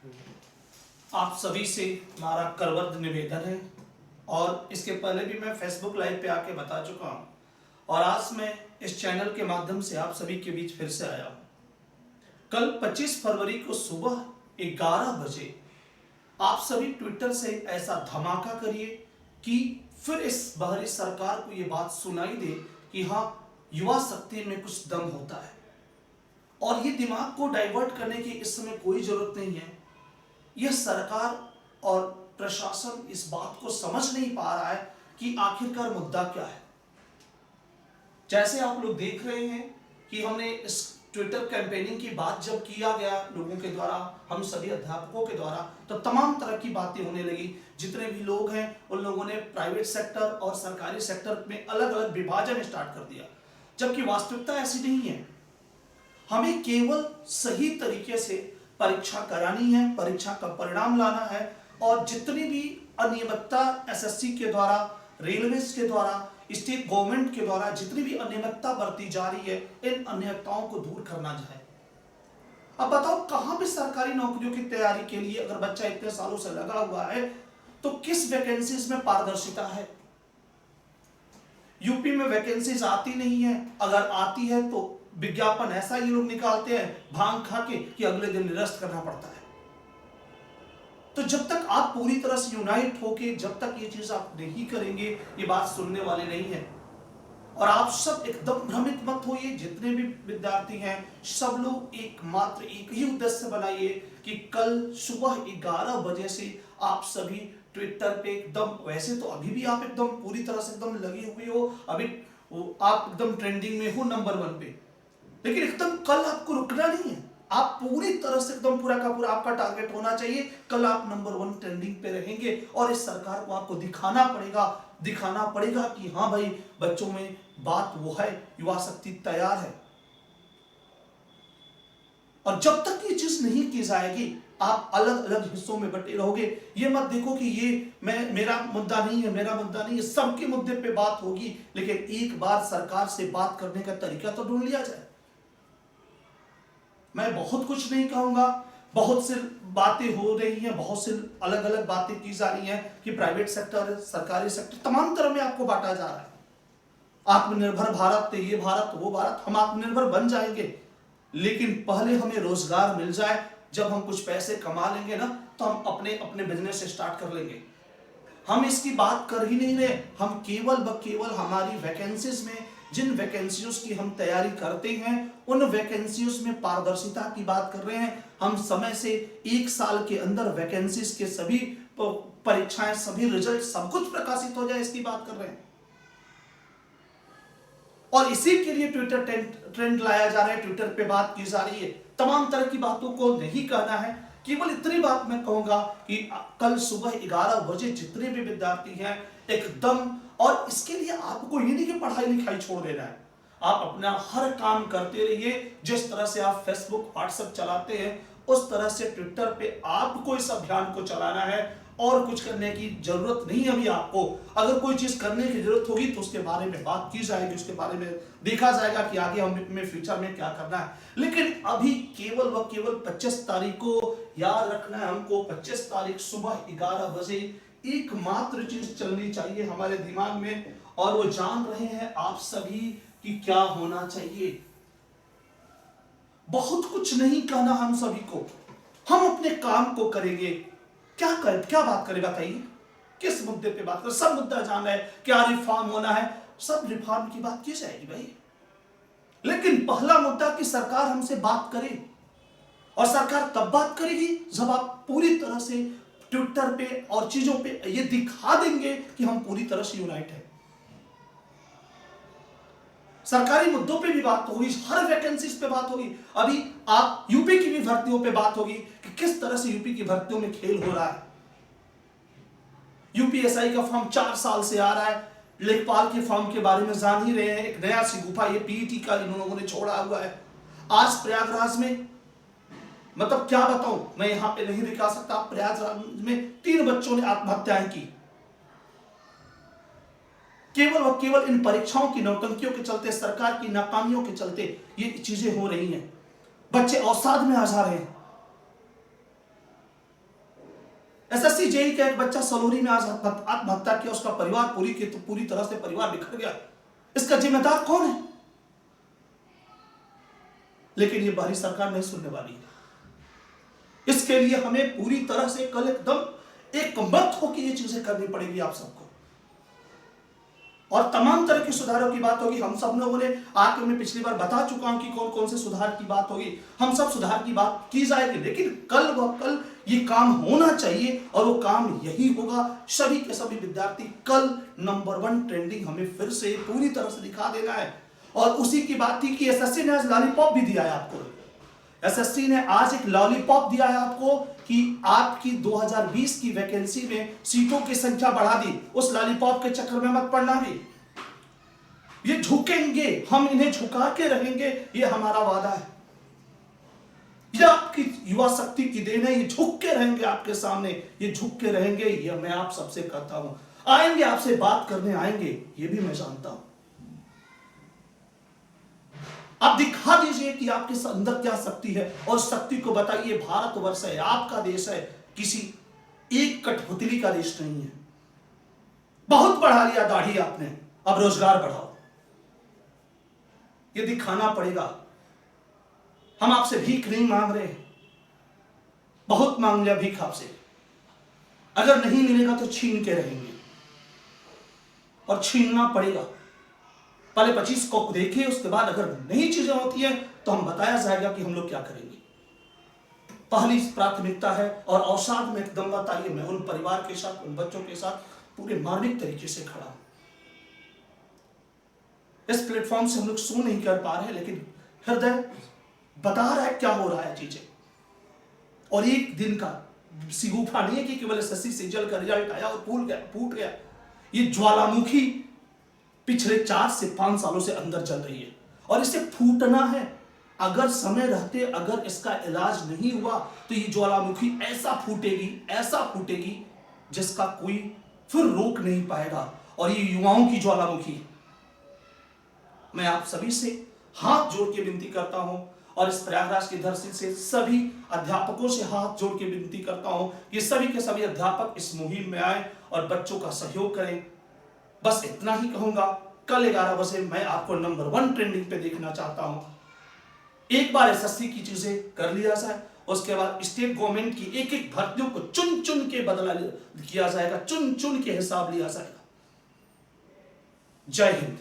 आप सभी से हमारा करवद्र निवेदन है और इसके पहले भी मैं फेसबुक लाइव पे आके बता चुका हूँ और आज मैं इस चैनल के माध्यम से आप सभी के बीच फिर से आया हूँ। कल 25 फरवरी को सुबह 11 बजे आप सभी ट्विटर से ऐसा धमाका करिए कि फिर इस बाहरी सरकार को ये बात सुनाई दे कि हाँ, युवा शक्ति में कुछ दम होता है। और ये दिमाग को डाइवर्ट करने की इस समय कोई जरूरत नहीं है। यह सरकार और प्रशासन इस बात को समझ नहीं पा रहा है कि आखिरकार मुद्दा क्या है। जैसे आप लोग देख रहे हैं कि हमने इस ट्विटर कैंपेनिंग की बात जब किया गया लोगों के द्वारा, हम सभी अध्यापकों के द्वारा, तो तमाम तरह की बातें होने लगी। जितने भी लोग हैं उन लोगों ने प्राइवेट सेक्टर और सरकारी सेक्टर में अलग अलग विभाजन स्टार्ट कर दिया, जबकि वास्तविकता ऐसी नहीं है। हमें केवल सही तरीके से परीक्षा करानी है, परीक्षा का परिणाम लाना है और जितनी भी अनियमितता एसएससी के द्वारा, रेलवेज के द्वारा, स्टेट गवर्नमेंट के द्वारा जितनी भी अनियमितता बरती जा रही है, इन अनियमितताओं को दूर करना है। अब बताओ, कहां भी सरकारी नौकरियों की तैयारी के लिए अगर बच्चा इतने सालों से लगा हुआ है तो किस वैकेंसीज में पारदर्शिता है? यूपी में वैकेंसीज आती नहीं है, अगर आती है तो विज्ञापन ऐसा ये लोग निकालते हैं भांग खा के कि अगले दिन निरस्त करना पड़ता है। तो जब तक आप पूरी तरह से यूनाइट होके, जब तक ये चीज आप नहीं करेंगे, ये बात सुनने वाले नहीं है। और आप सब एकदम भ्रमित मत होइए, जितने भी विद्यार्थी हैं सब लोग एकमात्र एक ही उद्देश्य बनाइए कि कल सुबह 11 बजे से आप सभी ट्विटर पे एकदम, वैसे तो अभी भी आप एकदम पूरी तरह से एकदम लगे हुए हो, अभी आप एकदम ट्रेंडिंग में हो नंबर 1 पे, लेकिन एकदम कल आपको रुकना नहीं है। आप पूरी तरह से एकदम पूरा का पूरा आपका टारगेट होना चाहिए, कल आप नंबर 1 ट्रेंडिंग पे रहेंगे और इस सरकार को आपको दिखाना पड़ेगा कि हाँ भाई, बच्चों में बात वो है, युवा शक्ति तैयार है। और जब तक ये चीज नहीं की जाएगी, आप अलग अलग हिस्सों में बटे रहोगे। ये मत देखो कि ये मेरा मुद्दा नहीं है, सबके मुद्दे पे बात होगी, लेकिन एक बार सरकार से बात करने का तरीका तो ढूंढ लिया जाए। मैं बहुत कुछ नहीं कहूंगा, बहुत सी बातें हो रही हैं, बहुत सी अलग अलग बातें की जा रही हैं कि प्राइवेट सेक्टर, सरकारी सेक्टर, तमाम तरह में आपको बांटा जा रहा है। आत्मनिर्भर भारत, ये भारत, वो भारत, हम आत्मनिर्भर बन जाएंगे, लेकिन पहले हमें रोजगार मिल जाए। जब हम कुछ पैसे कमा लेंगे ना, तो हम अपने अपने बिजनेस स्टार्ट कर लेंगे। हम इसकी बात कर ही नहीं रहे, हम केवल हमारी वैकेंसीज में, जिन वैकेंसीज की हम तैयारी करते हैं, उन वैकेंसीज में पारदर्शिता की बात कर रहे हैं। हम समय से 1 साल के अंदर वैकेंसीज के सभी परीक्षाएं, सभी रिजल्ट, सब कुछ प्रकाशित हो जाए, इसकी बात कर रहे हैं। और इसी के लिए ट्विटर ट्रेंड लाया जा रहा है, ट्विटर पे बात की जा रही है। तमाम तरह की बातों को नहीं कहना है, केवल इतनी बात मैं कहूंगा कि कल सुबह 11 बजे जितने भी विद्यार्थी हैं एकदम, और इसके लिए आपको ये नहीं कि पढ़ाई लिखाई छोड़ देना है, आप अपना हर काम करते रहिए। जिस तरह से आप फेसबुक, व्हाट्सएप चलाते हैं, उस तरह से ट्विटर पे आपको इस अभियान को चलाना है और कुछ करने की जरूरत नहीं है अभी आपको। अगर कोई चीज करने की जरूरत होगी तो उसके बारे में बात की जाएगी, उसके बारे में देखा जाएगा कि आगे हमें फ्यूचर में क्या करना है। लेकिन अभी केवल 25 तारीख को याद रखना है हमको, 25 तारीख सुबह 11 बजे एकमात्र चीज चलनी चाहिए हमारे दिमाग में, और वो जान रहे हैं आप सभी कि क्या होना चाहिए। बहुत कुछ नहीं कहना हम सभी को, हम अपने काम को करेंगे। क्या बात करें बताइए, किस मुद्दे पे बात करें? सब मुद्दा जान रहे हैं, क्या रिफॉर्म होना है, सब रिफॉर्म की बात की जाएगी भाई। लेकिन पहला मुद्दा कि सरकार हमसे बात करे, और सरकार तब बात करेगी जब आप पूरी तरह से ट्विटर पे और चीजों पे ये दिखा देंगे कि हम पूरी तरह से यूनाइट हैं। सरकारी मुद्दों पे भी बात होगी, हर वैकेंसीज पे बात होगी। अभी आप यूपी की भी भर्तियों पे बात होगी कि किस तरह से यूपी की भर्तियों में खेल हो रहा है। यूपीएसआई का फॉर्म 4 साल से आ रहा है, लेखपाल के फॉर्म के बारे में जान ही रहे हैं। एक नया सी गुफा ये पीईटी का इन लोगों ने छोड़ा हुआ है। आज प्रयागराज में, मतलब क्या बताऊं, मैं यहां पे नहीं दिखा सकता, प्रयागराज में 3 बच्चों ने आत्महत्याएं की, केवल इन परीक्षाओं की नौटंकियों के चलते, सरकार की नाकामियों के चलते ये चीजें हो रही हैं। बच्चे अवसाद में आ जा रहे हैं। एसएससी जेई का एक बच्चा सलोरी में आज आत्महत्या किया, उसका परिवार पूरी तरह से परिवार बिखर गया। इसका जिम्मेदार कौन है? लेकिन ये बाहरी सरकार नहीं सुनने वाली है। इसके लिए हमें पूरी तरह से कल एकदम एकमत होकर ये चीजें करनी पड़ेगी आप सबको, और तमाम तरह के सुधारों की बात होगी। हम सब लोगों ने आके मैं पिछली बार बता चुका हूं कि कौन कौन से सुधार की बात होगी। हम सब सुधार की बात की जाएगी, लेकिन कल ये काम होना चाहिए, और वो काम यही होगा। सभी के सभी विद्यार्थी कल नंबर 1 ट्रेंडिंग हमें फिर से पूरी तरह से दिखा देना है। और उसी की बात थी कि एसएससी ने आज लॉलीपॉप भी दिया है आपको। एसएससी ने आज एक लॉलीपॉप दिया है आपको कि आपकी 2020 की वैकेंसी में सीटों की संख्या बढ़ा दी। उस लॉलीपॉप के चक्कर में मत पड़ना भी। ये झुकेंगे, हम इन्हें झुका के रहेंगे, ये हमारा वादा है। ये आपकी युवा शक्ति की देन है। ये झुक के रहेंगे आपके सामने, ये झुक के रहेंगे। ये मैं आप सबसे कहता हूं, आएंगे आपसे बात करने आएंगे, ये भी मैं जानता हूं। आप दिखा दीजिए कि आपके अंदर क्या शक्ति है, और शक्ति को बताइए। भारतवर्ष है, आपका देश है, किसी एक कठपुतली का देश नहीं है। बहुत बढ़ा लिया दाढ़ी आपने, अब रोजगार बढ़ाओ, ये दिखाना पड़ेगा। हम आपसे भीख नहीं मांग रहे, बहुत मांग लिया भीख आपसे। अगर नहीं मिलेगा तो छीन के रहेंगे, और छीनना पड़ेगा। पहले 25 को देखिए, उसके बाद अगर नई चीजें होती हैं तो हम बताया जाएगा कि हम लोग क्या करेंगे। पहली प्राथमिकता है, और अवसाद में एकदम बताइए, मैं उन परिवार के साथ, उन बच्चों के साथ पूरे मार्मिक तरीके से खड़ा हूं। इस प्लेटफॉर्म से हम लोग सो नहीं कर पा रहे, लेकिन हृदय बता रहा है क्या हो रहा है चीजें। और एक दिन का सिगुफा नहीं है कि केवल एसएससी सीजल का रिजल्ट आया और फूट गया। ये ज्वालामुखी पिछले 4 से 5 सालों से अंदर चल रही है, और इसे फूटना है। अगर समय रहते अगर इसका इलाज नहीं हुआ तो ये ज्वालामुखी ऐसा फूटेगी जिसका कोई फिर रोक नहीं पाएगा। और ये युवाओं की ज्वालामुखी, मैं आप सभी से हाथ जोड़ के विनती करता हूं, और इस प्रयागराज की धरती से सभी अध्यापकों से हाथ जोड़ के विनती करता हूं कि सभी के सभी अध्यापक इस मुहिम में आए और बच्चों का सहयोग करें। बस इतना ही कहूंगा। कल 11 बजे मैं आपको नंबर 1 ट्रेंडिंग पे देखना चाहता हूं। एक बार एसएससी की चीजें कर लिया जाए, उसके बाद स्टेट गवर्नमेंट की एक एक भर्तियों को चुन चुन के बदला किया जाएगा, चुन चुन के हिसाब लिया जाएगा। जय हिंद।